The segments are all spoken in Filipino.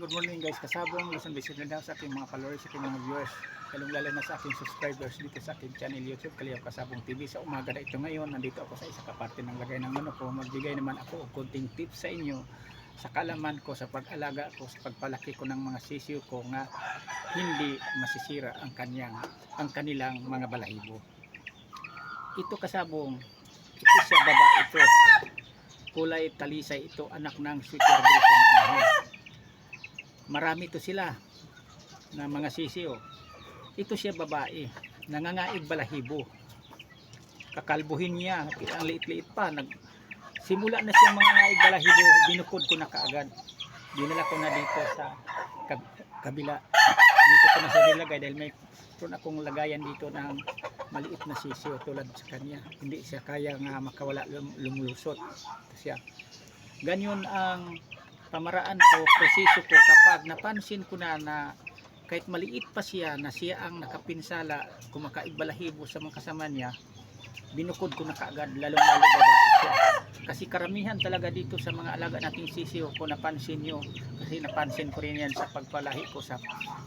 good morning guys, kasabong Luzon Visayas na sa aking mga followers, sa aking mga viewers, lalong-lalo na sa aking subscribers dito sa aking channel YouTube, Kaliyaw Kasabong TV. Sa umaga na ito ngayon, nandito ako sa isa kaparte ng lagay ng manok ko. Magbigay naman ako ng konting tips sa inyo sa kalaman ko, sa pag-alaga ko, sa pagpalaki ko ng mga sisiyo ko nga hindi masisira ang kanilang mga balahibo. Ito kasabong, ito siya baba ito. Kulay talisay ito, anak ng sweater griffon. Marami to sila na mga sisiyo. Ito siya babae, nangangaig balahibo. Kakalbuhin niya, ang liit-liit pa. Simula na siya mga ngaig balahibo, binukod ko na kaagad. Dinala ko na dito sa kabila. Dito ko na sa nilagay dahil may akong lagayan dito ng maliit na sisiyo tulad sa kanya. Hindi siya kaya nga makawala, lumulusot siya. Ganyan ang pamaraan ko, proseso ko kapag napansin ko na kahit maliit pa siya na siya ang nakapinsala, kumakaig balahibo sa mga kasama niya, binukod ko na kaagad, lalong-lalo babae siya. Kasi karamihan talaga dito sa mga alaga nating sisiyo, kung napansin nyo, kasi napansin ko rin yan sa pagpalahi ko, sa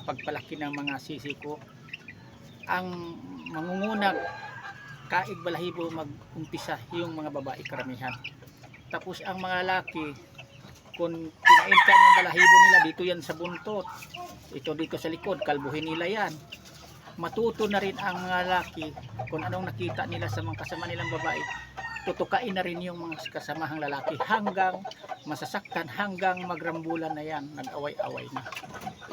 pagpalaki ng mga sisiyo ko, ang mangungunang kaig balahibo mag-umpisa yung mga babae karamihan. Tapos ang mga laki, kung kinainkan ng balahibo nila, dito yan sa buntot, ito dito sa likod, kalbuhin nila yan. Matuto na rin ang mga laki kung anong nakita nila sa mga kasama nilang babae, tutukain na rin yung mga kasamahang lalaki hanggang masasaktan, hanggang magrambulan na yan, nag-away-away na.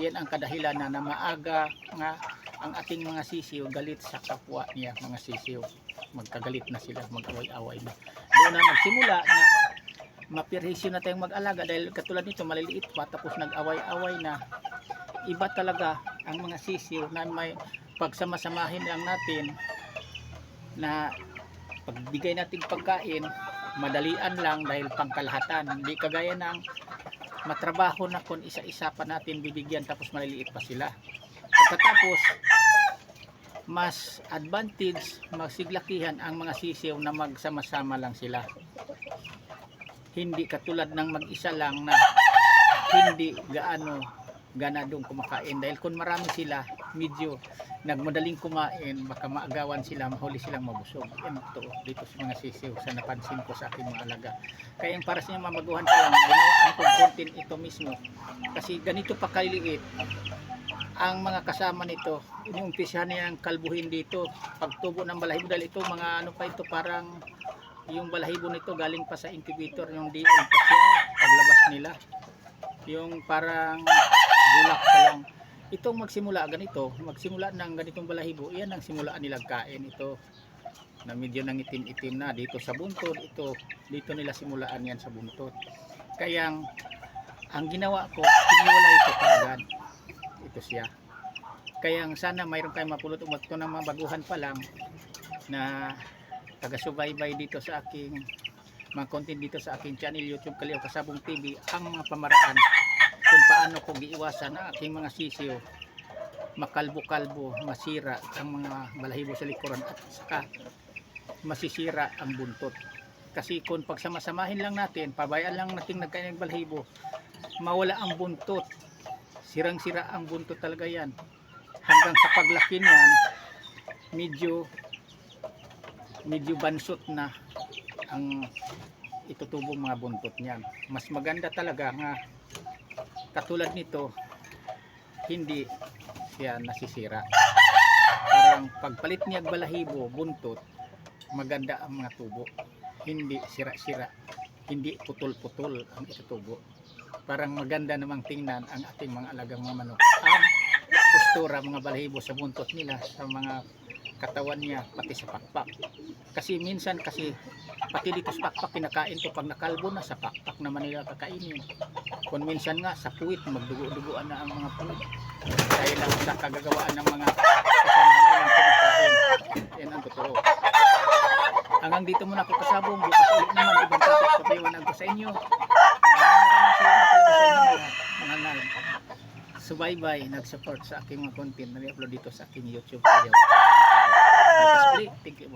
Yan ang kadahilan na maaga nga ang ating mga sisiyo galit sa kapwa niya, mga sisiyo. Magkagalit na sila, mag-away-away na. Doon na magsimula na mapirhisyo na tayong mag-alaga dahil katulad nito maliliit pa, tapos nag-away-away na. Iba talaga ang mga sisiyo na may pagsamasamahin lang natin, na pagbigay natin pagkain madalian lang dahil pangkalahatan, hindi kagaya ng matrabaho na kung isa-isa pa natin bibigyan tapos maliliit pa sila. Pagkatapos mas advantage, masiglakihan ang mga sisiyo na magsama-sama lang sila, hindi katulad ng mag-isa lang na hindi ganadong kumakain. Dahil kung marami sila, medyo nagmadaling kumain, baka maagawan sila, mahuli silang mabusog. Yan ito dito sa mga sisiyo, sa napansin ko sa aking mga alaga. Kaya yung para sa inyong mamaguhan pa lang, ginawaan kong content ito mismo. Kasi ganito pa kaliliit ang mga kasama nito, inumpisahan niya ang kalbuhin dito, pagtubo ng balahibo, dahil ito mga ano pa ito, parang yung balahibo nito galing pa sa incubator, yung di pa siya paglabas nila, yung parang bulak pa lang. Itong magsimula ng ganitong balahibo, yan ang simulaan nilang kain. Ito na medyo nang itim-itim na dito sa buntot, ito dito nila simulaan yan sa buntot. Kaya ang ginawa ko, siniwala ito kaagad. Ito siya. Kaya sana mayroon kayong mapulot o magto ng mga baguhan pa lang na taga-subaybay dito sa aking mga content dito sa aking channel YouTube, Kaliyaw Kasabong TV, ang mga pamaraan kung paano ko giiwasan ang aking mga sisiyo makalbo-kalbo, masira ang mga balahibo sa likuran at saka masisira ang buntot. Kasi kung pagsamasamahin lang natin, pabayaan lang natin nagkain ng balahibo, mawala ang buntot, sirang-sira ang buntot talaga yan. Hanggang sa paglaki niyan, medyo bansot na ang itutubong mga buntot niyan. Mas maganda talaga nga katulad nito, hindi siya nasisira. Parang pagpalit niya balahibo, buntot, maganda ang mga tubo. Hindi sira-sira, hindi putol-putol ang itutubo. Parang maganda namang tingnan ang ating mga alagang mga manok. Ang postura, mga balahibo sa buntot nila, sa mga katawan niya, pati sa pakpak. Kasi minsan pati dito sa pakpak kinakain to, pag nakalbo na sa pakpak naman nila kakainin. Kung minsan nga sa puwit, magdugo-dugoan na ang mga puwit dahil lang sa kagagawaan ng mga kasama nilang kinakain. Yan ang totoo. Hanggang dito muna ako kasabong, bukas ulit naman ibang topic papiwanan ko sa inyo. Maraming salamat talaga sa inyo mga subaybay, nag-support sa aking mga content na i-upload dito sa aking YouTube. Thank you.